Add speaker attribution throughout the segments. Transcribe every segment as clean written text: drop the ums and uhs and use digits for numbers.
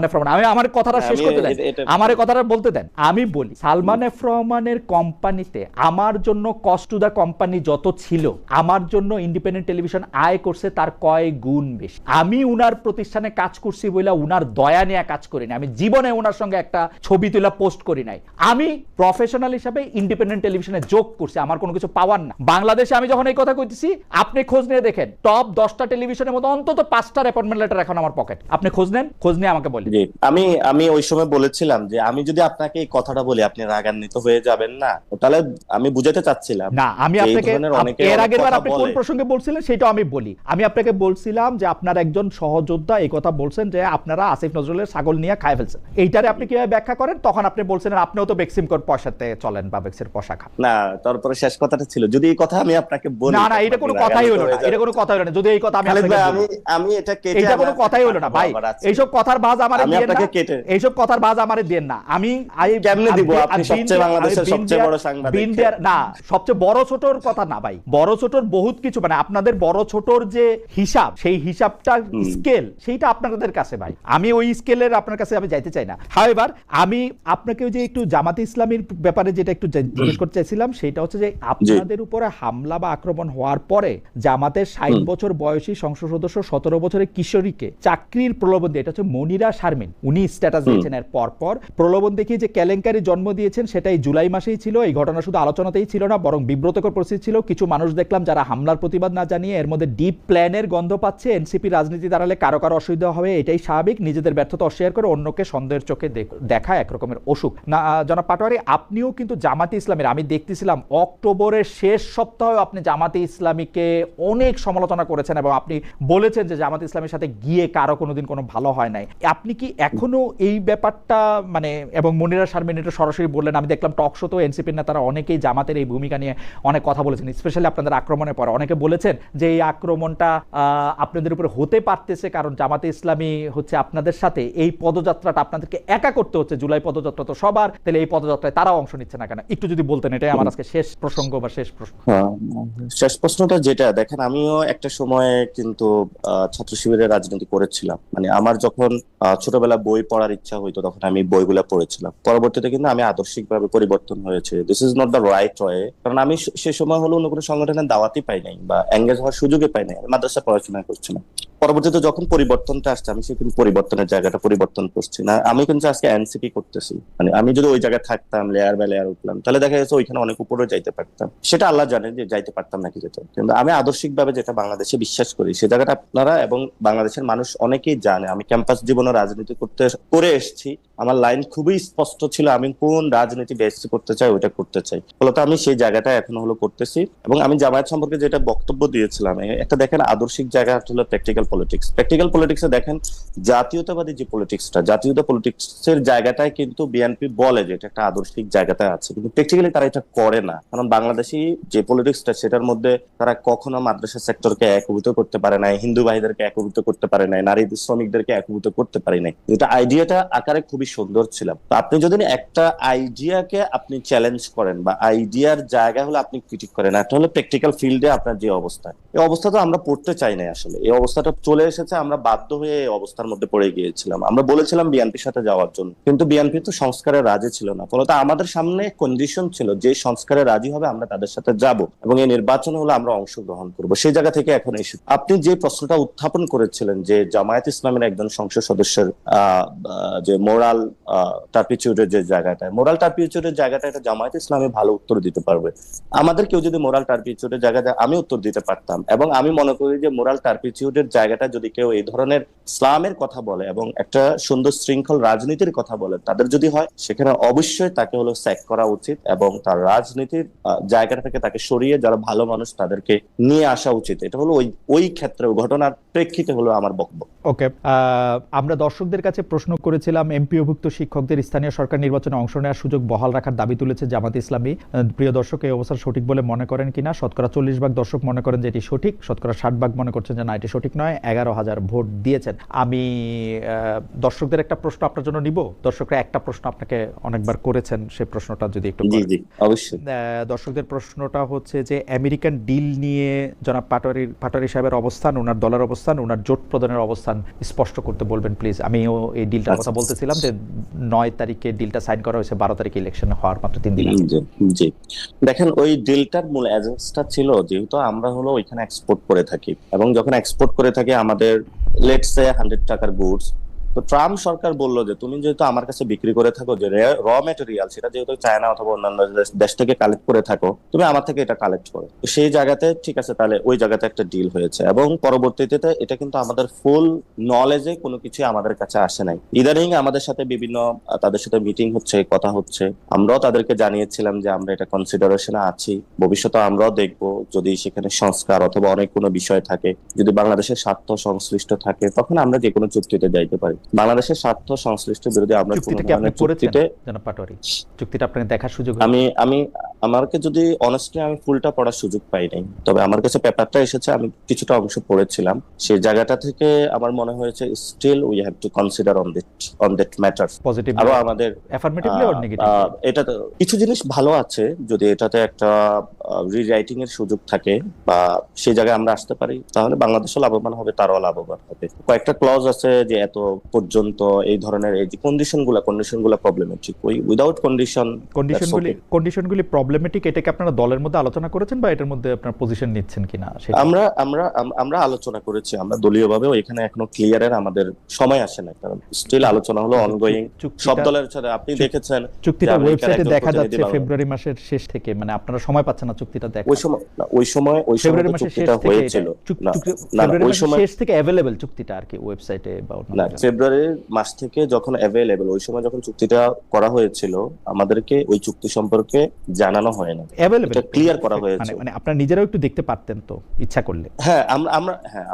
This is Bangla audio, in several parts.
Speaker 1: এফ রহমান, আমি আমার কথাটা শেষ করতে দেন, আমার কথাটা বলতে দেন। আমি বলি সালমান এফ রহমানের কোম্পানিতে আমার জন্য কস্ট টু দ্য কোম্পানি যত ছিল, আমার জন্য ইন্ডিপেন্ডেন্ট টেলিভিশন আয় করছে তার কয় গুণ বেশি। আমি উনার প্রতিষ্ঠানে কাজ করছি বলে উনার দয়া নিয়ে কাজ করি না, আমি জীবনে ওনার সঙ্গে একটা ছবি তুলে পোস্ট করি নাই। আমি প্রফেশনাল হিসাবে ইন্ডিপেন্ডেন্ট টেলিভিশনে যোগ করছি, আমার কোনো কিছু পাওয়ার না। বাংলাদেশে আমি যখন এই কথা কইতেছি, আপনি খোঁজ নিয়ে দেখেন টপ 10টা টেলিভিশনের মধ্যে অন্তত 5টার অ্যাপয়েন্টমেন্ট লেটার এখন আমার পকেট। আপনি খোঁজ নেন, খোঁজ নিয়ে আমাকে বলেন।
Speaker 2: আমি ওই সময় বলেছিলাম যে আমি যদি আপনাকে এই কথাটা বলি আপনি রাগান্বিত হয়ে যাবেন না, তাহলে আমি বুঝাতে চাচ্ছিলাম
Speaker 1: না, আমি আপনাকে এর আগের বার আপনি কোন প্রসঙ্গে বলছিলেন সেটা আমি বলি। আমি আপনাকে বলছিলাম যে আপনার একজন সহযোদ্ধা এই কথা বলছেন যে আপনারা আসিফ নজরুলের ছাগল নিয়ে খায় ফেলছেন, এইটারে আপনি কিভাবে ব্যাখ্যা করেন? তখন আপনি বলছেন আপনিও তো বেক্সিম কোর পয়সাতে চলেন বা বেক্সের পয়সা খান।
Speaker 2: না, তারপরে শেষ কথাটা ছিল যদি এই কথা আমি আপনাকে বলি,
Speaker 1: না না, এটা কোনো কথাই হলো না, এটা কোনো কথাই হলো না। যদি এই কথা
Speaker 2: আমি এটা কেটে,
Speaker 1: এটা কোনো কথাই হলো না ভাই, এইসব কথার বাজ আমারে দিয়েন না, এইসব কথার বাজ আমারে দেন না। আমি
Speaker 2: কেমনে দিব? আপনি সবচেয়ে বাংলাদেশের সবচেয়ে বড় সাংবাদিক
Speaker 1: না, সবচেয়ে বড় ছোটর কথা না ভাই, বড় ছোটর বহুত কিছু, মানে আপনাদের বড় ছোটর যে হিসাব, সেই হিসাবটা স্কেল সেইটা আপনাদের কাছে ভাই, আমি ওই স্কেলের আপনার কাছে আমি যাইতে চাই না। হাওয়েভার আমি আপনাকে যে একটু জামাতে ইসলামীর ব্যাপারে যেটা একটু জিজ্ঞেস করতে চাইছিলাম সেটা হচ্ছে যে আপনাদের উপরে হামলা বা আক্রমণ হওয়ার পরে জামাতের 60 বছর বয়সী সংসদ সদস্য 17 বছরের কিশোরীকে চাকরির প্রলোভন দিয়ে, এটা হচ্ছে মনিরা শারমিন, উনি স্ট্যাটাস দিয়েছেন এর পর প্রলোভন দেখিয়ে যে কেলেঙ্কারি জন্ম দিয়েছেন সেটাই জুলাই মাসেই ছিল। এই ঘটনা শুধু আলোচনাতেই ছিল না, বরং বিব্রতকর পরিস্থিতি ছিল। কিছু মানুষ দেখলাম যারা হামলার প্রতিবাদ না জানিয়ে এর মধ্যে ডিপ প্ল্যানের গন্ধ পাচ্ছে। এনসিপি রাজনীতি দাঁড়ালে কারো কারো অসুবিধা হবে, এটাই স্বাভাবিক। নিজেদের ব্যর্থতা অস্বীকার করে অন্যকে সন্দেহের চোখে দেখা একরকমের অসুখ না। জনাব পাটোয়ারি, আপনিও কিন্তু জামাতে ইসলামের, আমি দেখতেছিলাম অক্টোবরের শেষ সপ্তাহে আপনি জামাতে ইসলামীকে অনেক সমালোচনা করেছেন এবং আপনি বলেছেন যে জামাতে ইসলামের সাথে গিয়ে কারো কোনোদিন কোনো ভালো হয় নাই। আপনি কি এখনো এই ব্যাপারটা মানে, এবং মনিরা শারমিন এটা সরাসরি বললেন, আমি দেখলাম টক শোতেও এনসিপির নেতারা অনেকেই জামাতের এই ভূমিকা নিয়ে অনেক কথা বলেছেন, স্পেশালি আপনাদের আক্রমণের পর অনেকে বলেছেন যে এই আক্রমণটা আপনাদের উপরে হতে পারতেছে কারণ জামাতে ইসলামী হচ্ছে আপনাদের সাথে এই পদযাত্রাটা আপনাদেরকে একা করতে হচ্ছে। জুলাই পদযাত্রা তো সবার, তাহলে এই পদযাত্রায় তারাও অংশ নিচ্ছে না কেন? একটু যদি বলতেন, এটাই আমার আজকে শেষ প্রসঙ্গ বা শেষ প্রশ্ন।
Speaker 2: শেষ প্রশ্নটা যেটা, দেখেন আমিও একটা সময় কিন্তু ছাত্র শিবিরের রাজনীতি করেছিলাম। মানে আমার যখন ছোটবেলা বই পড়ার ইচ্ছা হইতো তখন আমি বইগুলা পড়েছিলাম। পরবর্তীতে কিন্তু আমি আদর্শিকভাবে পরিবর্তন হয়েছে। This is not the right way, কারণ আমি সে সময় হলো অন্য কোনো সংগঠনের দাওয়াতই পাই নাই বা এঙ্গেজ হওয়ার সুযোগই পাই নাই, মাদ্রাসা পড়াশোনা করছিলাম। পরবর্তীতে যখন পরিবর্তনটা আসছে আমি সেখানে পরিবর্তনের জায়গাটা পরিবর্তন করছি না, আমি কিন্তু আজকে এনসিপি করতেছি। মানে আমি যদি ওই জায়গায় থাকতাম, লেয়ার বাই লেয়ার উঠলাম, তাহলে দেখা যাচ্ছে ওইখানে অনেক উপরে যাইতে পারতাম। সেটা আল্লাহ জানে যে যাইতে পারতাম নাকি যেত, কিন্তু আমি আদর্শিকভাবে যেটা বাংলাদেশে বিশ্বাস করি সে জায়গাটা আপনারা এবং বাংলাদেশের মানুষ অনেকেই জানে। আমি ক্যাম্পাস জীবনে রাজনীতি করে এসেছি, আমার লাইন খুবই স্পষ্ট ছিল, আমি কোন রাজনীতি বেস করতে চাই ওইটা করতে চাই। ফলত আমি সেই জায়গাটা এখন হলো করতেছি। এবং আমি জামায়াত সম্পর্কে যেটা বক্তব্য দিয়েছিলাম, একটা দেখেন আদর্শিক জায়গা হলো প্র্যাকটিক্যাল পলিটিক্স। প্র্যাকটিক্যাল পলিটিক্সে দেখেন জাতীয়তাবাদী যে পলিটিক্সটা, জাতীয়তা পলিটিক্সের জায়গাটায় কিন্তু বিএনপি বলে যে এটা একটা আদর্শিক জায়গাটায় আছে, কিন্তু প্র্যাকটিক্যালি তারা এটা করে না। কারণ বাংলাদেশি যে পলিটিক্সটা সেটার মধ্যে তারা কখনো মাদ্রাসা সেক্টরকে একীভূত করতে পারে নাই, হিন্দু ভাইদেরকে একীভূত করতে পারে নাই, নারী শ্রমিকদেরকে একীভূত করতে পারে নাই। এটা আইডিয়াটা আকারে খুবই সুন্দর ছিল। তো আপনি যদি একটা আইডিয়াকে আপনি চ্যালেঞ্জ করেন বা আইডিয়ার জায়গা হলে আপনি ক্রিটিক করেন, একটা হলো প্র্যাকটিক্যাল ফিল্ডে আপনার যে অবস্থা, এই অবস্থা তো আমরা পড়তে চাই না। আসলে এই অবস্থাটা চলে এসেছে, আমরা বাধ্য হয়ে এই অবস্থার মধ্যে পড়ে গিয়েছিলাম। আমরা বলেছিলাম বিএনপির সাথে যাওয়ার জন্য, কিন্তু বিএনপি তো সংস্কারে রাজি ছিল না। ফলত আমাদের সামনে কন্ডিশন ছিল যে সংস্কারে রাজি হবে আমরা তাদের সাথে যাব এবং এই নির্বাচন হলে আমরা অংশগ্রহণ করব। সেই জায়গা থেকে এখন এসে আপনি যে প্রশ্নটা উত্থাপন করেছিলেন যে জামায়াত ইসলামের একজন সংসদ সদস্যের যে মোরাল টার্পিটিউডের যে জায়গাটা, মোরাল টার্পিটিউডের জায়গাটা, এটা জামায়াত ইসলামী ভালো উত্তর দিতে পারবে। আমাদের কেউ যদি মোরাল টার্পিটিউডের জায়গাটা আমি উত্তর দিতে পারতাম, এবং আমি মনে করি যে মোরাল টার্পিটিউডের জায়গাটা যদি কেউ এই ধরনের ইসলামের কথা বলে এবং একটা সুন্দর শৃঙ্খল রাজনীতির কথা বলে তাদের যদি হয়, সেখানে অবশ্যই তাকে হলো স্যাক করা উচিত এবং তার রাজনীতির জায়গাটা থেকে তাকে সরিয়ে যারা ভালো মানুষ তাদেরকে নিয়ে আসা উচিত। এটা হলো ওই ক্ষেত্রে ঘটনার প্রেক্ষিতে হলো আমার বক্তব্য।
Speaker 1: ওকে, আমরা দর্শকদের কাছে প্রশ্ন করেছিলাম এমপিওভুক্ত শিক্ষকদের স্থানীয় সরকার নির্বাচনে অংশ নেওয়ার সুযোগ বহাল রাখার দাবি তুলেছে জামাত ইসলামী। প্রিয় দর্শক, এই অবস্থা সঠিক বলে মনে করেন কিনা? শতকরা 40% দর্শক মনে করেন যে এটি সঠিক, শতকরা 60% মনে করছেন যে না এটি সঠিক নয়। 11,000 ভোট দিয়েছেন। আমি দর্শকদের একটা প্রশ্ন আপনার জন্য নিব। দর্শকরা একটা প্রশ্ন আপনাকে অনেকবার করেছেন, সেই প্রশ্নটা যদি একটু
Speaker 2: অবশ্যই।
Speaker 1: দর্শকদের প্রশ্নটা হচ্ছে যে আমেরিকান ডিল নিয়ে জনাব পাটোয়ারি সাহেবের অবস্থান, ওনার দলের অবস্থান, ওনার জোট প্রদানের অবস্থান স্পষ্ট করতে বলবেন প্লিজ। আমিও এই ডিলটার
Speaker 2: আচ্ছা।
Speaker 1: কথা বলতেছিলাম যে 9 তারিখে ডিলটা সাইন করা হয়েছে, 12 তারিখে ইলেকশন হওয়ার মাত্র 3 দিন আগে।
Speaker 2: জি জি। দেখেন ওই ডিলটার মূল এজেন্সটা ছিল যেহেতু আমরা হলো ওইখানে এক্সপোর্ট করে থাকি, এবং যখন এক্সপোর্ট করে থাকি আমাদের লেটস সে 100 টাকার গুডস, তো ট্রাম্প সরকার বললো যে তুমি যেহেতু আমার কাছে বিক্রি করে থাকো যে র ম্যাটেরিয়াল, সেটা যেহেতু চায়না অথবা অন্যান্য দেশ থেকে কালেক্ট করে থাকো, তুমি আমার থেকে এটা কালেক্ট করো। তো সেই জায়গাতে ঠিক আছে, তাহলে ওই জায়গাতে একটা ডিল হয়েছে, এবং পরবর্তীতে এটা কিন্তু আমাদের ফুল নলেজে কোনো কিছু আমাদের কাছে আসে নাই। ইদানিং আমাদের সাথে বিভিন্ন তাদের সাথে মিটিং হচ্ছে, কথা হচ্ছে, আমরাও তাদেরকে জানিয়েছিলাম যে আমরা এটা কনসিডারেশনে আছি, ভবিষ্যতে আমরাও দেখবো যদি সেখানে সংস্কার অথবা অনেক কোনো বিষয় থাকে, যদি বাংলাদেশের স্বার্থ সংশ্লিষ্ট থাকে, তখন আমরা যে কোনো চুক্তিতে যাইতে পারি। বাংলাদেশের স্বার্থ সংশ্লিষ্ট বিরোধী আমরা কোনো
Speaker 1: চুক্তিটা কি আপনি
Speaker 2: ধরনের
Speaker 1: পড়েছেন
Speaker 2: চুক্তিতে
Speaker 1: জনাব পাটোয়ারি? চুক্তিটা আপনাকে দেখার সুযোগ
Speaker 2: আমি আমাকে যদি অনেস্টলি আমি ফুলটা পড়ার সুযোগ পাই নাই, তবে আমার কাছে পেপারটা এসেছে, আমি কিছুটা অংশ পড়েছিলাম। সেই জায়গাটা থেকে আমার মনে হয়েছে still we have to consider on that matter.
Speaker 1: Positively
Speaker 2: আরো আমাদের
Speaker 1: অ্যাফার্মেটিভলি অর নেগেটিভলি?
Speaker 2: এটা কিছু জিনিস ভালো আছে, যদি এটাতে একটা রিরাইটিং এর সুযোগ থাকে বা সেই জায়গায় আমরা আসতে পারি, তাহলে বাংলাদেশও লাভবান হবে, তারও লাভবান হবে। কয়েকটা ক্লজ আছে যে এত পর্যন্ত এই ধরনের এই যে কন্ডিশনগুলো প্রবলেমেটিক, ওই উইদাউট
Speaker 1: কন্ডিশনগুলি প্রবলেমেটিক, এটাকে আপনারা দলের মধ্যে আলোচনা করেছেন বা এটার মধ্যে আপনার পজিশন নিচ্ছেন কিনা সেটা?
Speaker 2: আমরা আলোচনা করেছি, আমরা দলীয়ভাবে এখানে এখনো ক্লিয়ারের আমাদের সময় আসে না, কারণ স্টিল আলোচনা হলো অনগোয়িং সব দলের সাথে। আপনি দেখেছেন
Speaker 1: চুক্তিটা ওয়েবসাইটে দেখা যাচ্ছে ফেব্রুয়ারি মাসের শেষ থেকে, মানে আপনারা সময় পাচ্ছেন না চুক্তিটা দেখা।
Speaker 2: ওই সময়
Speaker 1: ফেব্রুয়ারি মাসের শেষ
Speaker 2: চুক্তিটা
Speaker 1: থেকে
Speaker 2: হয়েছিল
Speaker 1: ফেব্রুয়ারি মাসের শেষ থেকে अवेलेबल চুক্তিটা আর কি ওয়েবসাইটে বা
Speaker 2: না, ফেব্রুয়ারি মাস থেকে যখন অ্যাভেলেবল, ওই সময় যখন চুক্তিটা করা হয়েছিল আমাদেরকে ওই চুক্তি সম্পর্কে জানানো হয় না,
Speaker 1: अवेलेबल
Speaker 2: ক্লিয়ার করা হয়েছে।
Speaker 1: মানে আপনারা নিজেরাও একটু দেখতে পারতেন তো ইচ্ছা করলে।
Speaker 2: হ্যাঁ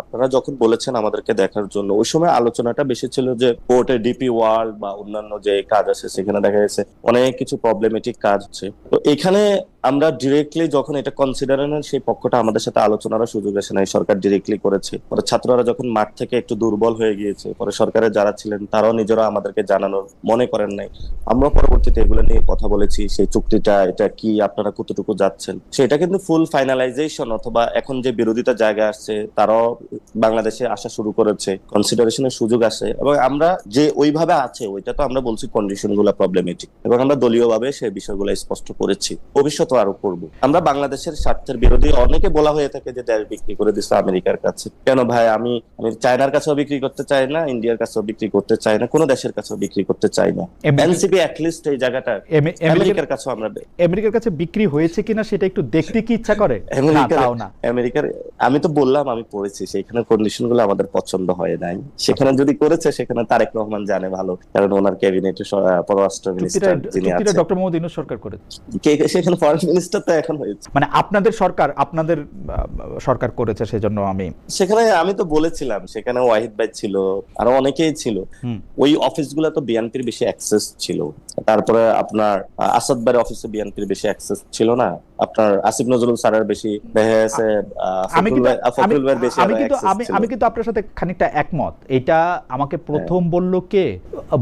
Speaker 2: আপনারা যখন বলেছেন আমাদেরকে দেখার জন্য, ওই সময় আলোচনাটা বেশি ছিল যে পোর্টে ডিপি ওয়ার্ল্ড বা অন্যান্য যে কাজ আছে সেখানে দেখা গেছে অনেক কিছু প্রবলেমেটিক কাজ হচ্ছে। তো এখানে আমরা ডিরেক্টলি যখন এটা কনসিডারেশন, সেই পক্ষটা আমাদের সাথে আলোচনার সুযোগ আসে নাই, সরকার ডিরেক্টলি করেছে। পরে ছাত্ররা যখন মাঠ থেকে একটু দুর্বল হয়ে গিয়েছে, পরে সরকারের যারা ছিলেন তারাও নিজেরা আমাদেরকে জানানোর মনে করেন নাই। আমরা পরবর্তীতে এগুলো নিয়ে কথা বলেছি, সেই চুক্তিটা এটা কি, আপনারা কতটুকু যাচ্ছেন, সেটা কিন্তু ফুল ফাইনালাইজেশন অথবা এখন যে বিরোধিতা জায়গা আসছে তারাও বাংলাদেশে আসা শুরু করেছে, কনসিডারেশনের সুযোগ আসে, এবং আমরা যে ওইভাবে আছে ওইটা তো আমরা বলছি কন্ডিশনগুলো প্রবলেমেটিক, এবং আমরা দলীয়ভাবে সেই বিষয়গুলো স্পষ্ট করেছি, ভবিষ্যতে আরো করব। আমরা বাংলাদেশের স্বার্থের বিরোধী, অনেকে বলা হয়ে থাকে যে দেশ বিক্রি করে দিচ্ছে আমেরিকার কাছে। কেন ভাই, আমি চায়নার কাছেও বিক্রি করতে চাই না, ইন্ডিয়ার কাছেও বিক্রি করতে চাই না, কোনো দেশের কাছেও বিক্রি করতে চাই না। এনসিপি অ্যাটলিস্ট এই জায়গাটা আমেরিকার কাছে আমরা
Speaker 1: আমেরিকার কাছে বিক্রি হয়েছে কিনা সেটা একটু দেখতে কি ইচ্ছা করে?
Speaker 2: আমেরিকার আমি তো বললাম আমি পড়েছি, সেখানে কন্ডিশনগুলো আমাদের পছন্দ হয় নাই। সেখানে যদি করেছে সেখানে তারেক রহমান জানে ভালো, কারণ ওনার ক্যাবিনেটে পররাষ্ট্র মিনিস্টার যিনি আছেন
Speaker 1: ডক্টর মোহাম্মদ ইউনূস সরকার করেছে,
Speaker 2: সেখানে ফরেন মিনিস্টার তো এখন হয়েছে,
Speaker 1: মানে আপনাদের সরকার করেছে, সেজন্য
Speaker 2: আমি তো বলেছিলাম সেখানে ওয়াহিদ ভাই ছিল, আরো অনেকেই ছিল। ওই অফিসগুলো তো বিএনপির বেশি অ্যাক্সেস ছিল, তারপরে আপনার আসাদ ভাইয়ের অফিসে বিএনপির বেশি অ্যাক্সেস ছিল না, আপনার আসিফ নজরুল স্যারের বেশি দেখা গেছে, ফখরুল ভাইয়ের বেশি।
Speaker 1: আমি কিন্তু আপনার সাথে খানিকটা একমত। এটা আমাকে প্রথম বলল কে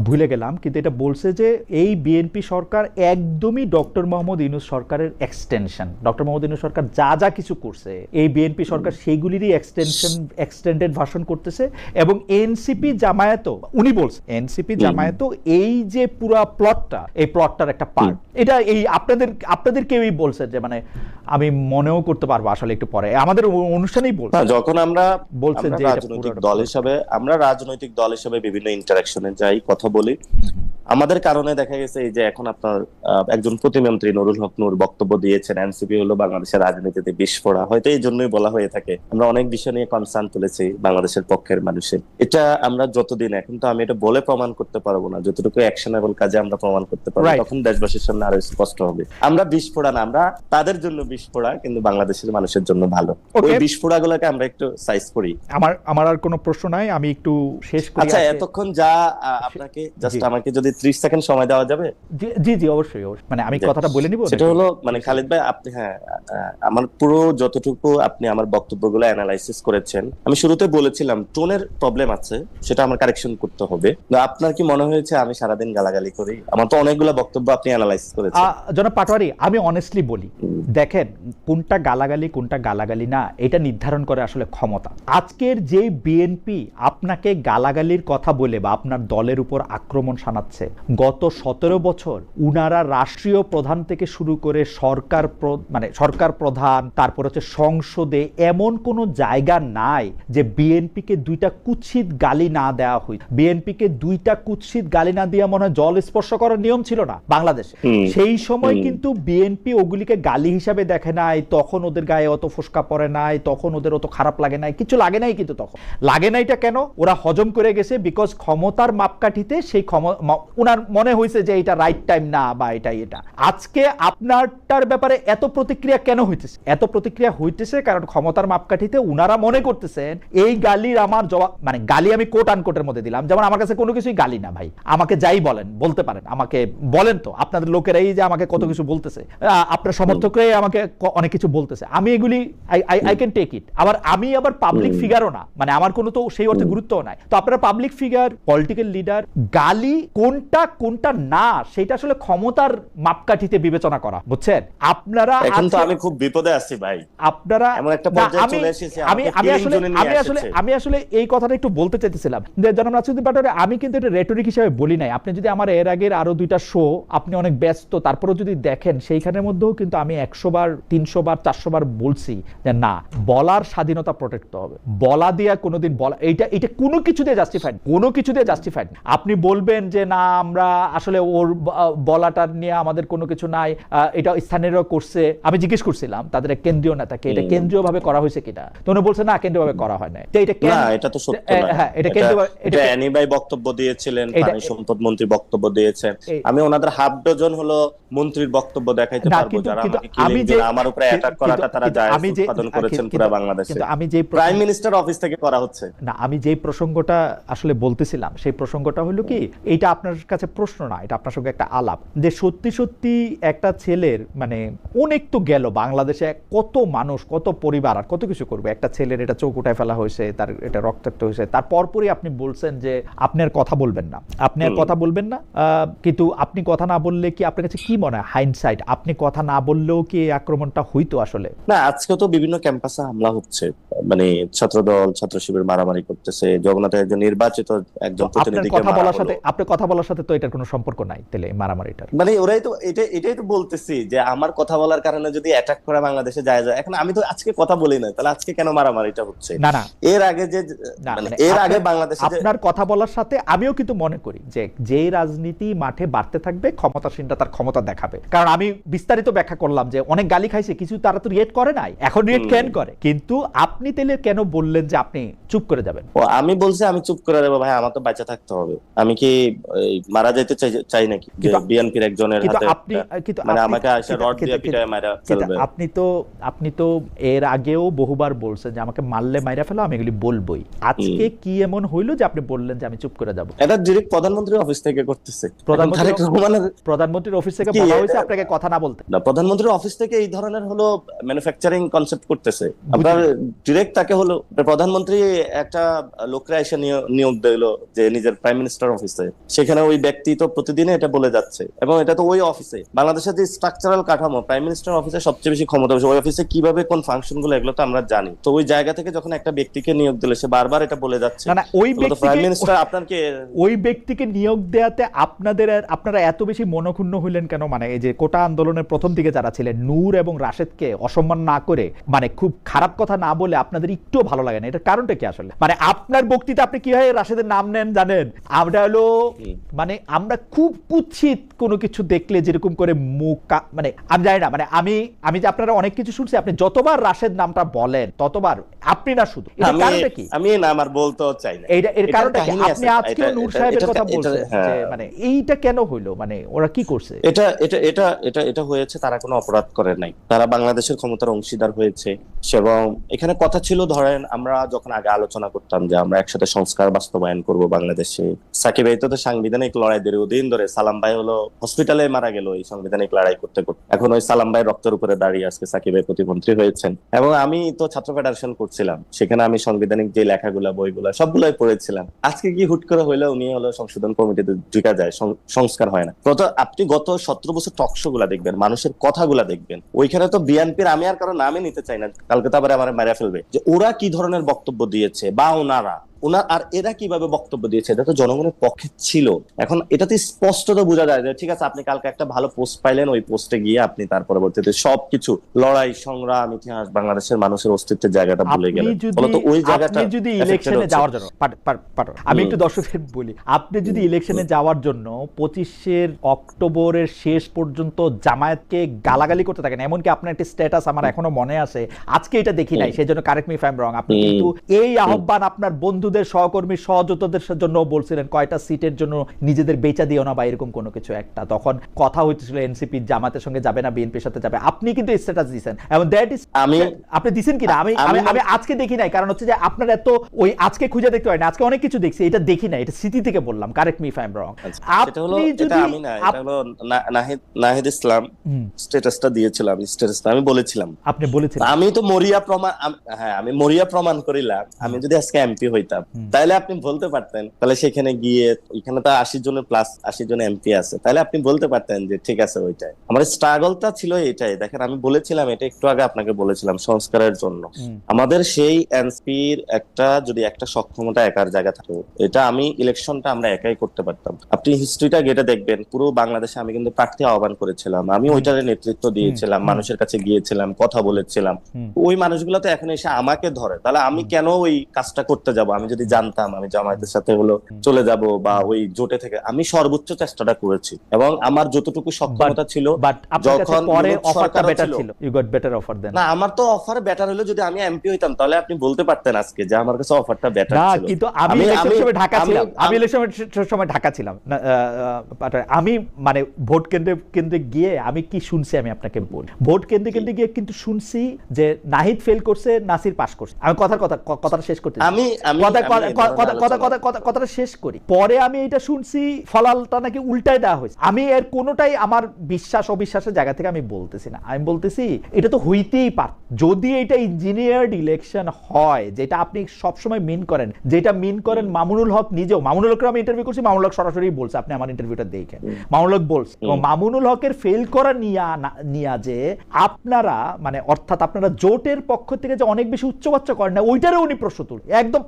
Speaker 1: ভুলে গেলাম, কিন্তু এটা বলছে যে এই বিএনপি সরকার একদমই ডক্টর মোহাম্মদ ইউনূস সরকারের এক্সটেনশন। ডক্টর মোহাম্মদ ইউনূস সরকার যা কিছু করছে এই বিএনপি সরকার সেইগুলিরই এক্সটেন্ডেড ভার্সন করতেছে, এবং এনসিপি জামায়াতও, উনি বলছে এনসিপি জামায়াতও এই যে পুরা প্লটটা, এই প্লটটার একটা পার্ট। এটা এই আপনাদের কেউই বলছে যে, মানে আমি মনেও করতে পারবো আসলে একটু পরে আমাদের অনুষ্ঠানেই বলছে,
Speaker 2: যখন আমরা
Speaker 1: বলছে যে
Speaker 2: রাজনৈতিক দল হিসেবে বিভিন্ন ইন্টারাকশনে যাই, কথা বলি, আমাদের কারণে দেখা গেছে এই যে এখন আপনার একজন প্রতিমন্ত্রী নুরুল হক নূর বক্তব্য দিয়েছেন এনসিপি হলো বাংলাদেশের রাজনীতিতে বিস্ফোরা, হয়তো এই জন্যই বলা হয়ে থাকে। আমরা অনেক বিষয় নিয়ে কনসার্ন তুলেছি বাংলাদেশের পক্ষের মানুষের। এটা আমরা যতদিন, এখন তো আমি এটা বলে প্রমাণ করতে পারবো না, যতটুকু অ্যাকশনেবল কাজে আমরা প্রমাণ করতে পারবো তখন দেশবাসীর সামনে আরো স্পষ্ট হবে। আমরা বিস্ফোরা না, আমরা তাদের জন্য বিস্ফোরা, কিন্তু বাংলাদেশের মানুষের জন্য ভালো। ওই বিস্ফোরা গুলোকে আমরা একটু সাইজ করি।
Speaker 1: আমার আর কোনো প্রশ্ন নাই, আমি একটু শেষ করি।
Speaker 2: আচ্ছা, এতক্ষণ যা আপনাকে জাস্ট আমাকে যদি 30 সেকেন্ড সময় দেওয়া যাবে?
Speaker 1: জি জি অবশ্যই অবশ্যই, মানে আমি কথাটা বলে নিব।
Speaker 2: সেটা হলো মানে খালিদ ভাই আপনি আমার পুরো যতটুকু আপনি আমার বক্তব্যগুলো অ্যানালাইসিস করেছেন, আমি শুরুতে বলেছিলাম টোনের প্রবলেম আছে, সেটা আমার কারেকশন করতে হবে। আপনার কি মনে হয়েছে আমি সারাদিন গালাগালি করি? আমার তো অনেকগুলো বক্তব্য আপনি অ্যানালাইসিস করেছেন।
Speaker 1: জনাব পাটোয়ারি, আমি অনেস্টলি বলি, দেখেন কোনটা গালাগালি না এটা নির্ধারণ করে আসলে ক্ষমতা। আজকের যে বিএনপি আপনাকে গালাগালির কথা বলে বা আপনার দলের উপর আক্রমণ শানাচ্ছে, গত 17 বছর উনারা রাষ্ট্রীয় প্রধান থেকে শুরু করে সরকার প্রধান, তারপর হচ্ছে সংসদে এমন কোন জায়গা নাই যে বিএনপিকে দুইটা কুৎসিত গালি না দেওয়া হয়েছে। বিএনপিকে দুইটা কুৎসিত গালি না দিয়ে মনে হয় জল স্পর্শ করার নিয়ম ছিল না বাংলাদেশে। সেই সময় কিন্তু বিএনপি ওগুলিকে গালি হিসাবে দেখে নাই, তখন ওদের গায়ে অত ফোসকা পড়ে নাই, তখন ওদের অত খারাপ লাগে নাই, কিছু লাগে নাই। কিন্তু তখন লাগে নাইটা কেন? ওরা হজম করে গেছে, বিকজ ক্ষমতার মাপকাঠিতে সেই ওনার মনে হয়েছে যে এটা রাইট টাইম না বা এটা। আজকে আপনারটার ব্যাপারে এত প্রতিক্রিয়া কেন হইতেছে? এত প্রতিক্রিয়া হইতেছে কারণ ক্ষমতার মাপকাঠিতে উনারা মনে করতেছেন এই গালির আমার জবাব, মানে গালি আমি কোট আনকোটের মধ্যে দিলাম, যেমন আমার কাছে কোনো কিছুই গালি না ভাই, আমাকে যাই বলতে পারেন, আমাকে বলেন তো আপনাদের লোকেরাই যে আমাকে কত কিছু বলতেছে, আপনার সমর্থকরাই আমাকে অনেক কিছু বলতেছে, আমি এগুলি আই ক্যান টেক ইট। আমি আবার পাবলিক ফিগারও না, মানে আমার কোনো তো সেই অর্থে গুরুত্বও নাই। তো আপনারা পাবলিক ফিগার, পলিটিক্যাল লিডার, গালি কোনটা না সেটা আসলে ক্ষমতার মাপকাঠিতে বিবেচনা করা, বুঝছেন আপনারা?
Speaker 2: এখন তো আমি খুব বিপদে আছি ভাই,
Speaker 1: আপনারা
Speaker 2: এমন একটা পর্যায়ে চলে এসেছি।
Speaker 1: আমি আসলে এই কথাটা একটু বলতে চাইতেছিলাম যে জনাব নাসিরউদ্দিন পাটোয়ারি, আমি কিন্তু এটা রেটরিক হিসেবে বলি নাই। আপনি যদি আমার এর আগের আরো 2টা শো, আপনি অনেক ব্যস্ত, তারপরেও যদি দেখেন সেইখানের মধ্যেও কিন্তু আমি 100 বার 300 বার 400 বার বলছি যে না, বলার স্বাধীনতা প্রোটেক্ট হবে, বলা দিয়া কোনোদিন বলা এটা কোনো কিছু দিয়ে জাস্টিফাইড। আপনি বলবেন যে না আমরা আসলে ওর বলাটা নিয়ে আমাদের কোনো কিছু নাই, এটা স্থানীয়রা করছে। আমি জিজ্ঞেস করছিলাম তাদের কেন্দ্রীয় নেতাকে এটা কেন্দ্রীয় ভাবে করা হয়েছে কিনা, তো উনি বলছে না কেন্দ্রীয় ভাবে করা হয় না।
Speaker 2: এটা তো সত্য না। হ্যাঁ, এটা অ্যানি ভাই বক্তব্য দিয়েছিলেন, পানি সম্পদ মন্ত্রী বক্তব্য দিয়েছেন। আমি ওনাদের হাফ ডজন হলো মন্ত্রীর বক্তব্য দেখাইতে পারবো যারা আমাকে কিলিং করে আমার উপরে অ্যাটাক করাটা তারা জায়েজ উৎপাদন করেছেন পুরো বাংলাদেশে। আমি যে প্রাইম মিনিস্টার অফিস থেকে করা হচ্ছে
Speaker 1: না, আমি যে প্রসঙ্গটা আসলে বলতেছিলাম সেই প্রসঙ্গটা হলো কি, এটা আপনার কাছে প্রশ্ন না, এটা আপনার সঙ্গে একটা আলাপ যে সত্যি একটা ছেলের মানে অনেক তো গেল বাংলাদেশে, কত মানুষ, কত পরিবার আর কত কিছু করবে। একটা ছেলের এটা চোখ উঠায় ফেলা হয়েছে, তার এটা রক্তাক্ত হয়েছে, তারপরই আপনি বলছেন যে আপনি আর কথা বলবেন না, কিন্তু আপনি কথা না বললে কি আপনার কাছে কি মনে হয় হাইন্ডসাইট, আপনি কথা না বললেও কি এই আক্রমণটা হইতো আসলে?
Speaker 2: না, আজকে তো বিভিন্ন ক্যাম্পাসে হামলা হচ্ছে, মানে ছাত্রদল ছাত্র শিবির মারামারি করতেছে, জগন্নাথের একজন নির্বাচিত একজন প্রতিনিধিকে
Speaker 1: আপনার কথা বলার সাথে তো এটার কোনো সম্পর্ক নাই তাহলে মারামারিটার?
Speaker 2: মানে ওরাই তো এটাই তো বলতেছি যে আমার কথা বলার কারণে যদি অ্যাটাক করা বাংলাদেশে যায়। এখন আমি তো আজকে কথা বলি না, তাহলে আজকে কেন মারামারিটা হচ্ছে? না, এর আগে বাংলাদেশে
Speaker 1: আপনার কথা বলার সাথে আমিও কিন্তু মনে করি যে রাজনীতি মাঠে বাড়তে থাকবে, ক্ষমতাসীনরা তার ক্ষমতা দেখাবে। কারণ আমি বিস্তারিত ব্যাখ্যা করলাম যে অনেক গালি খাইছে, কিছু তারা তো রিয়েক্ট করে নাই, এখন রিয়েক্ট কেন করে। কিন্তু আপনি তাহলে কেন বললেন যে আপনি চুপ করে যাবেন?
Speaker 2: আমি বলছি আমি চুপ করে দেবো ভাই, আমার তো বাঁচা থাকতে হবে। আমি কি মারা যেতে চাই নাকি বিএনপির একজনের হাতে? মানে আমাকে আসে রড দিয়ে পিটায় মারা ফেলবে?
Speaker 1: আপনি তো এর আগেও বহুবার বলছেন যে আমাকে মারলে মাইরা ফেলো, আমি এগুলি বলবোই। আজকে কি এমন হইলো যে আপনি বললেন যে আমি চুপ করে যাব?
Speaker 2: এটা ডিরেক্ট প্রধানমন্ত্রীর অফিস থেকে করতেছে।
Speaker 1: প্রধানমন্ত্রীর অফিস থেকে বলা হয়েছে আপনাকে কথা না বলতে?
Speaker 2: না, প্রধানমন্ত্রীর অফিস থেকে এই ধরনের হলো ম্যানুফ্যাকচারিং কনসেপ্ট করতেছে। আপনার ডিরেক্ট তাকে হলো প্রধানমন্ত্রী একটা লোকরা এসে নিয়োগ দিল যে নিজের প্রাইম মিনিস্টার অফিসে, সেখানে ওই ব্যক্তি তো প্রতিদিনে এটা বলে যাচ্ছে, এবং এটা তো ওই অফিসে বাংলাদেশের যে স্ট্রাকচারাল কাঠামো, প্রাইম মিনিস্টার অফিসে সবচেয়ে বেশি ক্ষমতা বেশি, ওই অফিসে কিভাবে কোন ফাংশন গুলো এগুলো তো আমরা জানি। তো ওই জায়গা থেকে যখন একটা ব্যক্তিকে নিয়োগ দিলে সে বারবার এটা বলে যাচ্ছে,
Speaker 1: ওই ব্যক্তিকে নিয়োগ দেওয়াতে আপনারা এত বেশি মনক্ষুণ্ণ হইলেন কেন? মানে এই যে কোটা আন্দোলনের প্রথম দিকে যারা ছিলেন, নূর এবং রাশেদকে অসম্মান না করে, মানে খুব খারাপ কথা না বলে আপনাদের একটু ভালো লাগে না, এটার কারণটা কি আসলে? মানে আপনার বক্তৃতা আপনি কিভাবে রাশেদের নাম নেন জানেন? আমরা হলো মানে আমরা খুব কুৎসিত কোনো কিছু দেখলে যেরকম করে মুখ, মানে আমি জানি না, মানে আমি যে আপনারা অনেক কিছু শুনছি, আপনি যতবার রাশেদ নামটা বলেন ততবার, আপনি না শুধু, এর কারণটা কি?
Speaker 2: আমি না আমার বলতেও চাই না,
Speaker 1: এর কারণটা কি? আপনি আজকে নূর সাহেবের কথা বলছেন যে মানে এইটা কেন হইলো, মানে ওরা কি করছে?
Speaker 2: এটা হয়েছে, তারা কোনো অপরাধ করে নাই, তারা বাংলাদেশের ক্ষমতার অংশীদার হয়েছে। এবং এখানে কথা ছিল, ধরেন আমরা যখন আগে আলোচনা করতাম যে আমরা একসাথে সংস্কার বাস্তবায়ন করব বাংলাদেশে, সাকিব এই তো সাংবিধানিক সাংবিধানিক লড়াই দীর্ঘদিন ধরে। সালাম ভাই হলো হসপিটালে মারা গেল এই সাংবিধানিক লড়াই করতে করতে। এখন ওই সালাম ভাই রক্তের উপরে দাঁড়িয়ে আজকে সাকিব ভাই প্রতিমন্ত্রী হয়েছেন। এবং আমি তো ছাত্র ফেডারেশন করছিলাম, সেখানে আমি সাংবিধানিক যে লেখাগুলা বইগুলা সবগুলাই পড়েছিলাম। আজকে কি হুট করে হইলো উনি হলো সংশোধন কমিটিতে ঢুকা যায়, সংস্কার হয় না। আপনি গত 17 বছর টকশো গুলা দেখবেন, মানুষের কথাগুলা দেখবেন, ওইখানে তো বিএনপির, আমি আর কারো নামই নিতে চাই না, কালকে তো আবার আমার মারা ফেলবে, যে ওরা কি ধরনের বক্তব্য দিয়েছে বা ওনারা আর এরা কিভাবে বক্তব্য দিয়েছে, এটা তো জনগণের পক্ষে ছিল। এখন এটাতে স্পষ্টত বোঝা যায় যে ঠিক আছে, আপনি কালকে একটা ভালো পোস্ট পাইলেন, ওই পোস্টে গিয়ে আপনি তার পরবর্তীতে সবকিছু লড়াই সংগ্রাম ইতিহাস বাংলাদেশের মানুষের অস্তিত্বের জায়গাটা ভুলে গেলেন। ফলত ওই জায়গাটা
Speaker 1: আপনি যদি ইলেকশনে যাওয়ার জন্য আমি একটু দর্শকদের বলি, আপনি যদি ইলেকশনে যাওয়ার জন্য 25 অক্টোবরের শেষ পর্যন্ত জামায়াতকে গালাগালি করতে থাকেন, এমনকি আপনার একটা স্ট্যাটাস আমার এখনো মনে আছে, আজকে এটা দেখি নাই, সেজন্য correct me if I am রং, আপনি কিন্তু এই আহ্বান আপনার বন্ধু সহকর্মী সহযোদ্ধাদের জন্য বলছিলেন, কয়টা সিটের জন্য নিজেদের বেচা দিও না বা এরকম কোনো কিছু একটা, তখন কথা হইতেছিল এনসিপি জামাতের সঙ্গে যাবে না বিএনপির সাথে যাবে, আপনি কিন্তু স্ট্যাটাস দিয়েছেন এবং দ্যাট ইজ আপনি দিয়েছেন কিনা আমি আজকে দেখি নাই, কারণ হচ্ছে যে আপনার এত ওই আজকে খুঁজে দেখতে হয় না, আজকে অনেক কিছু দেখছি, এটা দেখি না, এটা স্মৃতি থেকে বললাম, correct me if I am রং।
Speaker 2: আপনি যদি আমি না, এটা হলো নাহিদ ইসলাম স্ট্যাটাসটা দিয়েছিলাম, স্ট্যাটাসটা আমি বলেছিলাম,
Speaker 1: আপনি বলেছিলেন
Speaker 2: আমি তো মরিয়া প্রমাণ, হ্যাঁ আমি মরিয়া প্রমাণ করিলাম, আমি যদি আজকে এমপি হইতাম তাহলে আপনি বলতে পারতেন, তাহলে সেখানে গিয়ে এখানে তো 80 জনের প্লাস 80 জন এমপি আছে, তাহলে আপনি বলতে পারতেন যে ঠিক আছে ওইটাই আমার স্ট্রাগলটা ছিল, এটাই দেখেন আমি বলেছিলাম, এটা একটু আগে আপনাকে বলেছিলাম সংস্কারের জন্য আমাদের সেই এনসিপির যদি একটা সক্ষমতা একার জায়গা থাকে, এটা আমি ইলেকশনটা আমরা একাই করতে পারতাম। আপনি হিস্ট্রিটা গেটে দেখবেন, পুরো বাংলাদেশে আমি কিন্তু প্রার্থী আহ্বান করেছিলাম, আমি ওইটার নেতৃত্ব দিয়েছিলাম, মানুষের কাছে গিয়েছিলাম, কথা বলেছিলাম, ওই মানুষগুলো তো এখন এসে আমাকে ধরে, তাহলে আমি কেন ওই কাজটা করতে যাব? আমি যদি জানতাম আমি জামায়াতের সাথে হলো চলে যাব বা ওই জোটে থেকে, আমি সর্বোচ্চ চেষ্টাটা করেছি এবং আমার যতটুকু সক্ষমতা ছিল, যখন
Speaker 1: পরে অফারটা বেটার ছিল, ইউ গট বেটার অফার দেন।
Speaker 2: না আমার তো অফার বেটার হলো, যদি আমি এমপি হইতাম তাহলে আপনি বলতে পারতেন আজকে যে আমার কাছে অফারটা বেটার ছিল।
Speaker 1: না কিন্তু আমি ইলেকশনের সময় ঢাকা ছিলাম, আমি ইলেকশনের সময় ঢাকা ছিলাম, আমি মানে ভোট কেন্দ্রে গিয়ে আমি কি শুনছি আমি আপনাকে বলি, ভোট কেন্দ্রে গিয়ে কিন্তু শুনছি যে নাহিদ ফেল করছে, নাসির পাস করছে। আমি কথাটা শেষ করতে কথাটা শেষ করি, পরে আমি এটা শুনছি ফলালটা নাকি উল্টায় দেওয়া হয়েছে। আমি এর কোনোটাই আমার বিশ্বাস অবিশ্বাসের জায়গা থেকে আমি বলতেছি না, আমি বলতেছি এটা তো হইতেই পারত, যদি এটা ইঞ্জিনিয়ার্ড ইলেকশন হয়, যেটা আপনি সবসময় মিন করেন, যেটা মিন করেন মামুনুল হক নিজেও, মামুনুল হককে আমি ইন্টারভিউ করছি, মামুনুল হক সরাসরি বলছে, আপনি আমার ইন্টারভিউটা দেখেন, মামুনুল হক বলছে, মামুনুল হকের ফেল করা নিয়া যে আপনারা মানে অর্থাৎ আপনারা জোটের পক্ষ থেকে যে অনেক বেশি উচ্চবাচ্চা করেন না, ওইটারও উনি প্রশ্ন তুল একদম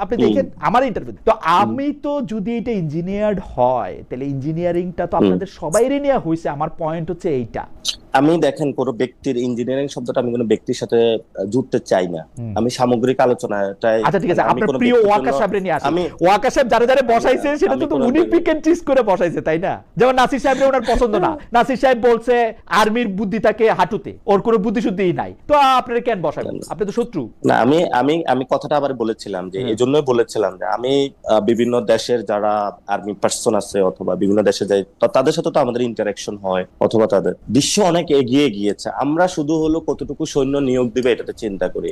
Speaker 1: আপনি দেখেন আমার ইন্টারভিউ। তো আমি তো যদি এটা ইঞ্জিনিয়ার্ড হয় তাহলে ইঞ্জিনিয়ারিংটা তো আপনাদের সবাইরই নেওয়া হয়েছে, আমার পয়েন্ট হচ্ছে এইটা।
Speaker 2: আমি দেখেন কোনো ব্যক্তির ইঞ্জিনিয়ারিং শব্দটা আমি কোনো ব্যক্তির সাথে জুড়তে চাই না, আমি সামগ্রিক আলোচনাটাই।
Speaker 1: আচ্ছা ঠিক আছে, আপনার প্রিয় ওয়াকা সাহেব নিয়ে আসি, ওয়াকা সাহেব যারা বসাইছে সেটা তো উনি পিক এন্ড চুজ করে বসাইছে, তাই না? যেমন নাসির সাহেবের ওনার পছন্দ না, নাসির সাহেব বলছে আর্মির বুদ্ধি থাকে হাঁটুতে, ওর কোনো বুদ্ধি শুদ্ধিই নাই, তো আপনারা কেন বসাবেন? আপনি তো শত্রু
Speaker 2: না। আমি কথাটা আবার বলেছিলাম যে এজন্যই বলেছিলাম যে আমি বিভিন্ন দেশের যারা আর্মি পার্সন আছে অথবা বিভিন্ন দেশে যাই, তাদের সাথে তো আমাদের ইন্টারাকশন হয়, অথবা তাদের বিশ্ব অনেক এগিয়ে গিয়েছে, আমরা শুধু হলো কতটুকু সৈন্য নিয়োগ দিবে এটাতে চিন্তা করি।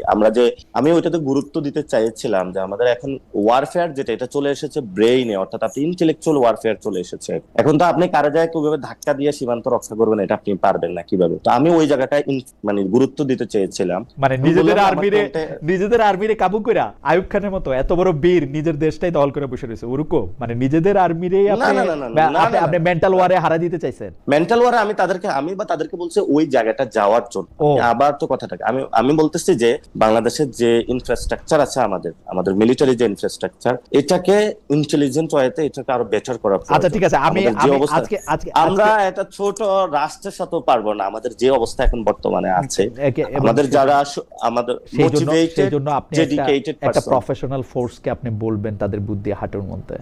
Speaker 2: আমি ওইটাতে গুরুত্ব দিতে চাইছিলাম যে আমাদের এখন ওয়ারফেয়ার যেটা, এটা চলে এসেছে ব্রেইনে, অর্থাৎ আপনি ইন্টেলেকচুয়াল ওয়ারফেয়ার চলে এসেছে। এখন তো আপনি কারো জায়গায় কিভাবে ধাক্কা দিয়ে সীমান্ত রক্ষা করবেন এটা আপনি পারবেন না কিভাবে, তো আমি ওই জায়গাটায় মানে গুরুত্ব দিতে চেয়েছিলাম, মানে
Speaker 1: নিজেদের আর্মিরে কাবু কইরা আইয়ুব খানের মতো এত বড় বীর নিজের দেশটাই দখল করে বসে রয়েছে, ওরকম মানে নিজেদের আর্মিরে আপনি মেন্টাল ওয়ারে হারা দিতে চাইছেন।
Speaker 2: মেন্টাল ওয়ারে আমি তাদেরকে বলছে ওই জায়গাটা যাওয়ার জন্য। আবার তো কথাটাকে আমি বলতেছি যে বাংলাদেশের যে ইনফ্রাস্ট্রাকচার আছে, আমাদের মিলিটারি যে ইনফ্রাস্ট্রাকচার, এটাকে ইন্টেলিজেন্ট ওয়েতে এটাকে আরো বেটার করা।
Speaker 1: আচ্ছা ঠিক আছে,
Speaker 2: আমরা এটা ছোট রাষ্ট্রের সাথেও পারবো না, আমাদের যে অবস্থা এখন বর্তমানে আছে, আমাদের যারা আমাদের মোটিভেটেড ডেডিকেটেড
Speaker 1: একটা প্রফেশনাল ফোর্সকে আপনি বলবেন তাদের বুদ্ধি হাঁটুর মধ্যে।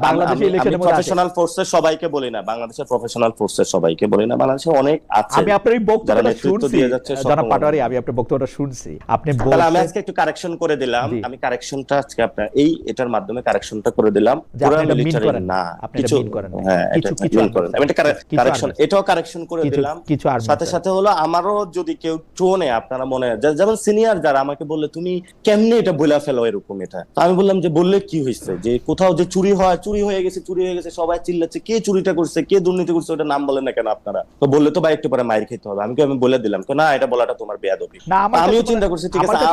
Speaker 1: বাংলাদেশের ইলেকশনে
Speaker 2: প্রফেশনাল ফোর্সের সবাইকে বলি না, বাংলাদেশের প্রফেশনাল ফোর্সের সবাইকে বলি না, বাংলাদেশে অনেক আছে,
Speaker 1: আমি আপনার এই
Speaker 2: যারা
Speaker 1: বক্তব্যটা
Speaker 2: নেতৃত্ব
Speaker 1: শুনছি
Speaker 2: দিয়ে যাচ্ছে,
Speaker 1: জনাব
Speaker 2: সকল
Speaker 1: পাটোয়ারি, আমি আপনার বক্তব্যটা শুনছি, আপনি
Speaker 2: তাহলে আমি
Speaker 1: বলছেন
Speaker 2: আজকে একটু কারেকশন করে দিলাম,
Speaker 1: জি।
Speaker 2: আমি কারেকশনটা আজকে আপনার এটার মাধ্যমে কারেকশনটা করে দিলাম,
Speaker 1: যে
Speaker 2: পুরো
Speaker 1: আপনি এটা মিন
Speaker 2: মিলিটারি
Speaker 1: করেন
Speaker 2: না,
Speaker 1: আপনি এটা
Speaker 2: কিছু,
Speaker 1: মিন করেন নাই,
Speaker 2: হ্যাঁ এটা
Speaker 1: কিছু
Speaker 2: মিন করেন, আমি এটা কারেকশন, এটাও কারেকশন করে দিলাম।
Speaker 1: কিছু আর
Speaker 2: সাথে সাথে হলো আমারও যদি কেউ টোনে আপনারা মনে যেমন সিনিয়র যারা আমাকে বললে তুমি কেমনে এটা বলে ফেলো এরকম, এটা তো আমি বললাম যে বললে কি হয়েছে, যে কোথাও যে চুরি হয়, চুরি হয়ে গেছে সবাই চিল্লাচ্ছে কে চুরিটা করছে, কে দুর্নীতি করছে, ওটা নাম বলেন না কেন আপনারা, তো বললে তো ভাই একটু পরে মাইর খেতে হবে, আমি বলে দিলাম তো না, এটা বলাটা তোমার বেয়াদবি।
Speaker 1: না,
Speaker 2: আমিও চিন্তা করছি ঠিক আছে,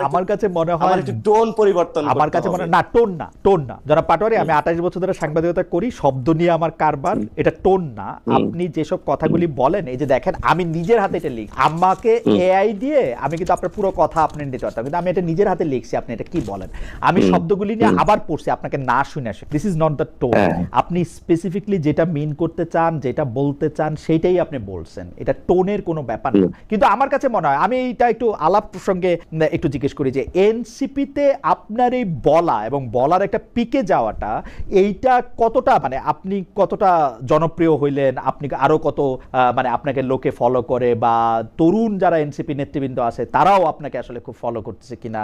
Speaker 1: আমার কাছে মনে হয়
Speaker 2: আমার একটু টোন পরিবর্তন
Speaker 1: আমার কাছে মনে না, টোন না যারা পাটোয়ারি, আমি 28 বছর ধরে সাংবাদিকতা করি, শব্দ নিয়ে আমার কারবার, এটা টোন না। আপনি যেসব কথাগুলি বলেন, এই যে দেখেন আমি নিজের হাতে এটা লিখি, আমাকে এআই দিয়ে আমি কিন্তু আপনার পুরো কথা আপনি নিতে পারতাম, কিন্তু আমি এটা নিজের হাতে লিখছি, আপনি এটা কি বলেন, আমি শব্দগুলি নিয়ে আবার পড়ছি আপনাকে না শুনে আসে, this is not the tone. আপনি স্পেসিফিকলি যেটা মিন করতে চান, যেটা বলতে চান, সেটাই আপনি বলছেন, এটা টোনের কোনো ব্যাপার না। কিন্তু আমার কাছে মনে হয়, আমি এইটা একটু আলাপ প্রসঙ্গে একটু জিজ্ঞেস করি, যে এনসিপিতে আপনার এই বলা এবং বলার একটা পিকে যাওয়াটা, এইটা কতটা মানে আপনি কতটা জনপ্রিয় হইলেন, আপনি আরো কত মানে আপনাকে লোকে ফলো করে, বা তরুণ যারা এনসিপি নেতৃবৃন্দ আছে তারাও আপনাকে আসলে খুব ফলো করতেছে কিনা,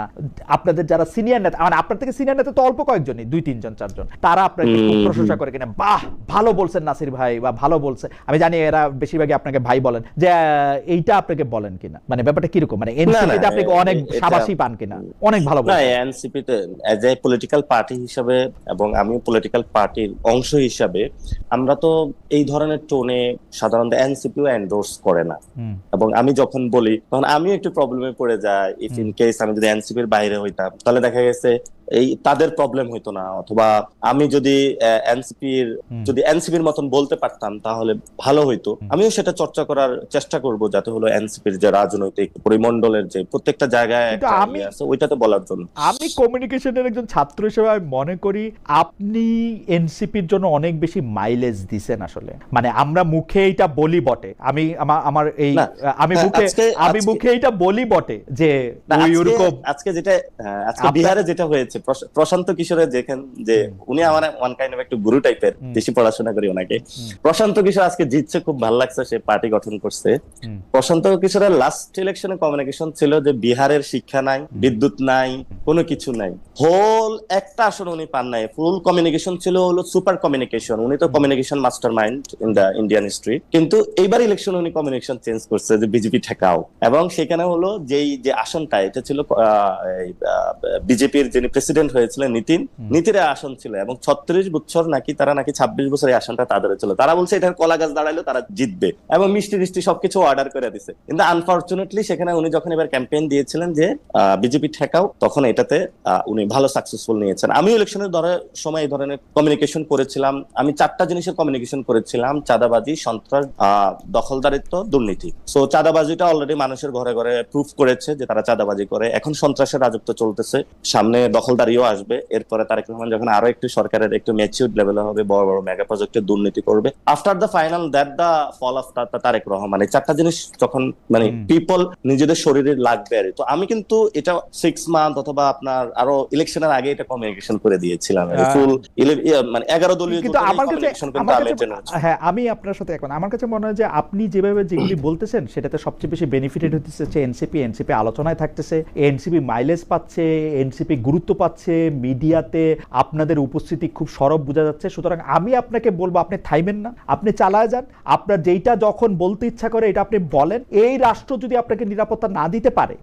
Speaker 1: আপনাদের যারা সিনিয়র নেতা, মানে আপনার থেকে সিনিয়র নেতা তো অল্প কয়েকজনই, 2-3 জন 4 জন, তারা আপনাকে খুব প্রশংসা করে কিনা, বাহ ভালো বলছেন নাসির ভাই, বা ভালো বলছে, আমি জানি এরা বেশিরভাগই আপনাকে ভাই বলেন, যে এইটা আপনাকে বলেন কিনা, মানে ব্যাপারটা কিরকম, মানে এনসিপিতে আপনি অনেক সাবাসী পান কিনা, অনেক ভালো
Speaker 2: না, এনসিপিতে এজ এ পলিটিক্যাল পার্টি হিসাবে এবং আমি পলিটিক্যাল পার্টির অংশ হিসাবে, আমরা তো এই ধরনের টোনে সাধারণত এনসিপিও এন্ডোর্স করে না, এবং আমি যখন বলি তখন আমিও একটু প্রবলেমে পড়ে যাই, ইফ ইন কেস আমি যদি এনসিপির বাইরে হইতাম তাহলে দেখা গেছে এই তাদের প্রবলেম হইতো না, অথবা আমি যদি এনসিপির মতন বলতে পারতাম তাহলে ভালো হইতো। আমিও সেটা চর্চা করার চেষ্টা করব, যাতে হলো এনসিপির যে রাজনৈতিক পরিমণ্ডলের যে প্রত্যেকটা জায়গায় আছে ওইটাতে বলার জন্য।
Speaker 1: আমি কমিউনিকেশনের একজন ছাত্র হিসেবে আমি মনে করি আপনি এনসিপির জন্য অনেক বেশি মাইলেজ দিছেন আসলে, মানে আমরা মুখে এটা বলি বটে, আমি আমার এই আমি মুখে এটা বলি বটে, যে ওই ওরকম
Speaker 2: আজকে বিহারে যেটা হয়েছে, প্রশান্ত কিশোরের যে উনি আমার ওয়ান কাইন্ড অফ একটু গুরু টাইপের, বেশি পড়াশোনা করি ওনাকে, প্রশান্ত কিশোর আজকে জিতছে, খুব ভালো লাগছে, সে পার্টি গঠন করছে। প্রশান্ত কিশোরের লাস্ট ইলেকশনে কমিউনিকেশন ছিল যে বিহারের শিক্ষা নাই, বিদ্যুৎ নাই, কোনো কিছু নাই, হোল একটা আসন উনি পান নাই, ফুল কমিউনিকেশন ছিল হলো সুপার কমিউনিকেশন, উনি তো communication master mind in the Indian history, কিন্তু এইবার ইলেকশন উনি কমিউনিকেশন চেঞ্জ করছে, যে বিজেপি ঠেকাও, এবং সেখানে হলো যে আসনটা এটা ছিল বিজেপির যিনি প্রেসিডেন্ট হয়েছিলেন নীতির আসন ছিল, এবং 36 বছর নাকি 26 বছর এই আসনটা তাদের ছিল, তারা বলছে এটার কলা গাছ দাঁড়াইলো তারা জিতবে, এবং মিষ্টি সবকিছু অর্ডার করে দিছে, কিন্তু আনফরচুনেটলি সেখানে উনি যখন এবার ক্যাম্পেইন দিয়েছিলেন যে বিজেপি ঠেকাও, তখন এটাতে উনি ভালো সাকসেসফুল নিয়েছেন। আমি ইলেকশনের সময় এই ধরনের কমিউনিকেশন করেছিলাম, আমি 4টা জিনিসের কমিউনিকেশন করেছিলাম: চাঁদাবাজি, সন্ত্রাস, দখলদারিত্ব, দুর্নীতি। সো চাঁদাবাজিটা অলরেডি মানুষের ঘরে ঘরে প্রুফ করেছে যে তারা চাঁদাবাজি করে, এখন সন্ত্রাসের রাজত্ব চলতেছে, সামনে দখলদারিও আসবে, এরপরে তারেক রহমান যখন আরো একটু সরকারের একটু ম্যাচিউরড লেভেলে হবে, বড় বড় মেগা প্রজেক্টে দুর্নীতি করবে, after the final that the fall of Tarique Rahman. এই 4টা জিনিস যখন মানে পিপল নিজেদের শরীরে লাগবে, আর তো আমি কিন্তু এটা 6 মান্থ অথবা আপনার আরো ইলেকশনের আগে এটা কমিউনিকেশন করে দিয়েছিলাম, ফুল মানে 11 দলীয়,
Speaker 1: কিন্তু আমার কাছে হ্যাঁ, আমি আপনার সাথে এখন আমার কাছে মনে হয় যে আপনি যেভাবে যেগুলি বলতেছেন সেটাতে সবচেয়ে বেশি বেনিফিটেড হচ্ছে এনসিপি আলোচনায় থাকতেছে, এনসিপি মাইলেজ পাচ্ছে, এনসিপি গুরুত্ব পাচ্ছে, মিডিয়াতে আপনাদের উপস্থিতি খুব সরব বোঝা যাচ্ছে। সুতরাং আমি আপনাকে বলবো আপনি থাইমেন না, আপনি চালায় যান, আপনার যেইটা যখন বলতে ইচ্ছা করে এটা আপনি বলেন। এই রাষ্ট্র যদি আপনাকে নিরাপত্তা না দিতে পারে,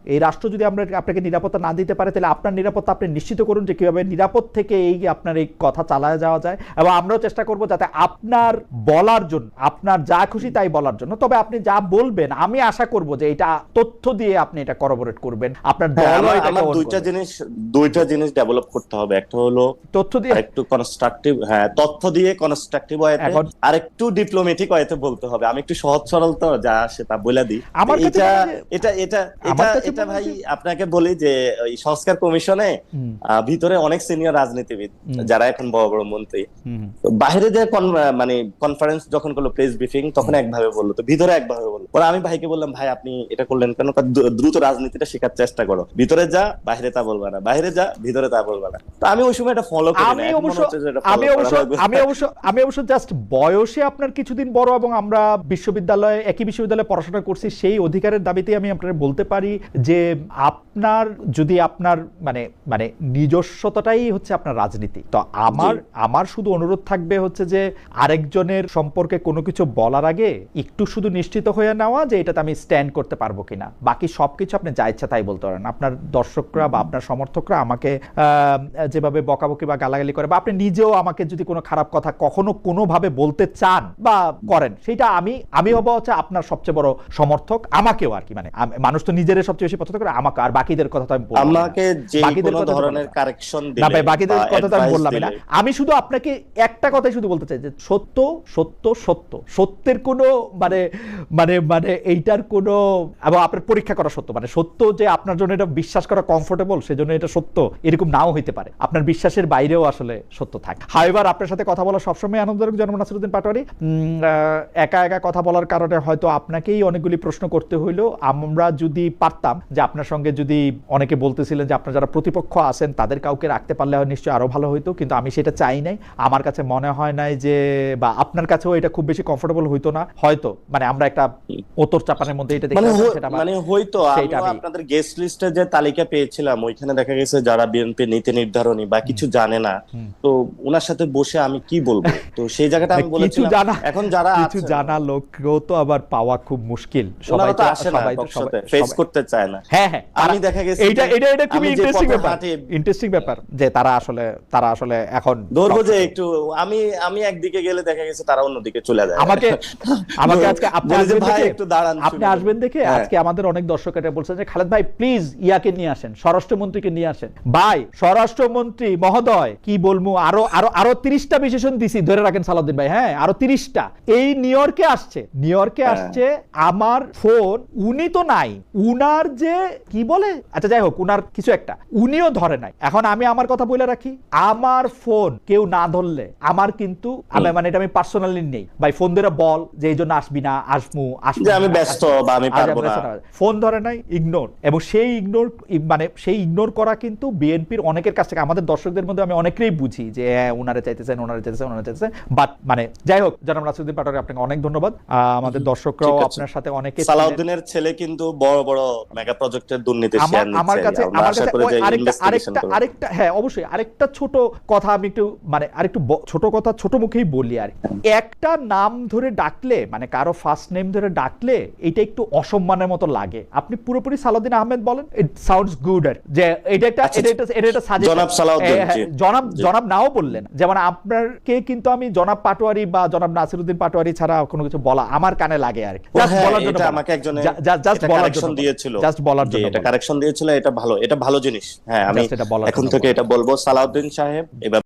Speaker 1: আপনাকে নিরাপত্তা না দিতে পারে, তাহলে আপনার নিরাপত্তা আপনি নিশ্চিত করুন যে কিভাবে নিরাপদ থেকে আপনার এই কথা চালায় যাওয়া যায়, এবং আমরাও চেষ্টা করব যাতে আপনার বলার জন্য, আপনার যা খুশি তাই বলার জন্য, তবে আপনি যা বলবেন আমি আশা করব যে এটা তথ্য দিয়ে আপনি এটা করবোরেট করবেন, আপনার
Speaker 2: দুইটা জিনিস ডেভেলপ করতে হবে, একটা হলো তথ্য দিয়ে একটু কনস্ট্রাকটিভ, তথ্য দিয়ে কনস্ট্রাকটিভ ওয়েতে, আর একটু ডিপ্লোম্যাটিক ওয়েতে বলতে হবে। আমি একটু সহজ সরল তো যা আসে তা বলে দিই। এটা ভাই আপনাকে বলি যে ওই সংস্কার কমিশনে ভিতরে অনেক সিনিয়র রাজনীতিবিদ যারা এখন বড় বড় মন্ত্রী, বাইরে যে মানে কনফারেন্স যখন করলো, প্রেস ব্রিফিং, তখন একভাবে বললো, তো ভিতরে একভাবে বললো। পরে আমি ভাইকে বললাম, ভাই আপনি এটা করলেন কেন? দ্রুত রাজনীতিটা শেখার চেষ্টা করো, ভিতরে যা বাইরে তা বলবা না, বাইরে যা ভিতরে তা বলবা না। তো আমি ওই সময় এটা ফলো করি না, এখন মনে হচ্ছে যে এটা follow করা লাগবে।
Speaker 1: আমি অবশ্য জাস্ট বয়সে আপনার কিছুদিন বড় এবং আমরা একই বিশ্ববিদ্যালয়ে পড়াশোনা করছি, সেই অধিকারের দাবিতে আমি আপনার বলতে পারি যে আপনার যদি আপনার মানে মানে নিজস্বতাটাই হচ্ছে আপনার রাজনীতি। তো আমার শুধু অনুরোধ থাকবে হচ্ছে যে আরেকজনের সম্পর্কে কোনো কিছু বলার আগে একটু শুধু নিশ্চিত হয়ে নেওয়া যে এটাতে আমি স্ট্যান্ড করতে পারবো কিনা। বাকি সবকিছু আপনি যা ইচ্ছা তাই বলতে পারেন। আপনার দর্শকরা বা আপনার সমর্থকরা আমাকে যেভাবে বকাবকি বা গালাগালি করে, বা আপনি নিজেও আমাকে যদি কোনো খারাপ কথা কখনো কোনোভাবে বলতে চান বা করেন, সেটা আমি হবো হচ্ছে আপনার সবচেয়ে বড় সমর্থক। আমাকেও আর কি, মানে মানুষ তো নিজের সবচেয়ে বেশি পছন্দ করে, আমাকে আর বাকিদের কথা তো আমি বলবো না।
Speaker 2: আমাকে যে কোনো ধরনের কারেকশন দিলে
Speaker 1: না ভাই, বাকিদের কথা তো আমি বললাম না।
Speaker 2: দিলে।
Speaker 1: আমি শুধু আপনাকে একটা কথাই শুধু বলতে চাই যে সত্য সত্য সত্য, সত্যের কোনো মানে মানে মানে এইটার কোনো, এবং আপনার পরীক্ষা করা সত্য, মানে সত্য যে আপনার জন্য এটা বিশ্বাস করা কমফোর্টেবল সেজন্য এটা সত্য এরকম নাও হইতে পারে, আপনার বিশ্বাসের বাইরেও আসলে সত্য থাকে। হাইবার আপনার সাথে কথা বলা সবসময় আনন্দদায়ক জনাব নাসিরউদ্দিন পাটোয়ারী। একা একা কথা বলার কারণে হয়তো আপনাকেই অনেকগুলি প্রশ্ন করতে হইলো। আমরা যদি পারতাম যে আপনার সঙ্গে যদি অনেকে বলতেছিলেন যে আপনার যারা প্রতিপক্ষ আছেন তাদের কাউকে রাখতে পারলে নিশ্চয়ই আরো ভালো হইতো, কিন্তু আমি সেটা চাই নাই। আমার কাছে মনে হয় নাই যে, বা আপনার কাছেও এটা খুব বেশি কমফোর্টেবল হইতো না হয়তো, মানে আমরা একটা ওতর চাপানের মধ্যে এটা দেখলাম, সেটা
Speaker 2: মানে হয়তো আপনাদের গেস্ট লিস্টে যে তালিকা পেয়েছিলাম ওইখানে দেখা গেছে যারা বিএনপি নীতি নির্ধারণী বা কিছু জানে না, তো ওনার সাথে বসে আমি কি বলবো, তো সেই জায়গাটা আমি বলেছিলাম এখন যারা
Speaker 1: কিছু জানা লোকও তো আবার পাওয়া খুব মুশকিল,
Speaker 2: সবাই তো আসে না ফেস করতে চায় না।
Speaker 1: হ্যাঁ হ্যাঁ,
Speaker 2: আমি দেখা গেছে
Speaker 1: এটা খুব ইন্টারেস্টিং ব্যাপার যে তারা আসলে এখন
Speaker 2: ধরবো যে একটু আমি একদিকে গেলে দেখা গেছে তারা অন্যদিকে চলে যায়।
Speaker 1: আমাকে আজকে আপনি আসবেন দেখে
Speaker 2: হ্যাঁ।
Speaker 1: আজকে আমাদের অনেক দর্শক এটা বলছেন যে খালেদ ভাই প্লিজ ইয়াকে নিয়ে আসেন, স্বরাষ্ট্রমন্ত্রীকে নিয়ে আসেন। ভাই স্বরাষ্ট্রমন্ত্রী মহোদয় কি বলবো, আরো 30টা বিশেষণ দিছি, ধরে রাখেন সালাউদ্দিন ভাই, হ্যাঁ আরো 30টা এই নিউ ইয়র্কে আসছে আমার ফোন, উনি তো নাই, উনার যে কি বলে, আচ্ছা যাই হোক, উনার কিছু একটা উনিও ধরে নাই। এখন আমি আমার কথা বলে রাখি, আমার ফোন কেউ না ধরলে আমার কিন্তু মানে এটা আমি পার্সোনালি নেই ভাই, ফোন ধরে বল যে এই জন্য আসবি না, আসবো
Speaker 2: যে আমি ব্যস্ত বা আমি পারবো না,
Speaker 1: ফোন ধরে নাই, ইগনোর। এবং সেই ইগনোর করা কিন্তু বিএনপির অনেকের কাছ থেকে, আমাদের দর্শকদের মধ্যে আমি অনেকেই বুঝি যে ওনারা চাইতেছেন, বাট মানে যাই হোক, জনাব নাসিরউদ্দিন পাটোয়ারী আপনাকে অনেক ধন্যবাদ। আমাদের দর্শকরাও আপনার সাথে অনেকে,
Speaker 2: সালাউদ্দিনের ছেলে কিন্তু বড় বড় মেগা প্রজেক্টের দুর্নীতি শেয়ার নিচ্ছে।
Speaker 1: আমার কাছে আরেকটা হ্যাঁ অবশ্যই আরেকটা ছোট কথা আমি একটু মানে আরেকটু ছোট কথা ছোট মুখেই বলি আর একটা নাম ধরে ডাকলে, মানে কারো ফার্স্ট নেম ধরে ডাকলে এটা একটু অসম্মানের মতো লাগে। আপনি পুরোপুরি সালাউদ্দিন আহমেদ বলেন, ইট সাউন্ডস গুডার, যে এটা একটা সাজেশন।
Speaker 2: জনাব সালাউদ্দিন,
Speaker 1: জনাব নাও বললেন, যেমন আপনাকে কিন্তু আমি জনাব পাটোয়ারী বা জনাব নাসিরউদ্দিন পাটোয়ারী ছাড়া কোনো কিছু বলা আমার কানে লাগে আর কি। জাস্ট বলার জন্য
Speaker 2: আমাকে একজনে
Speaker 1: জাস্ট বলার জন্য
Speaker 2: দিয়েছিল,
Speaker 1: জাস্ট বলার জন্য
Speaker 2: এটা কারেকশন দিয়েছিল, এটা ভালো জিনিস। হ্যাঁ আমি এখন থেকে এটা বলবো, সালাউদ্দিন সাহেব এবার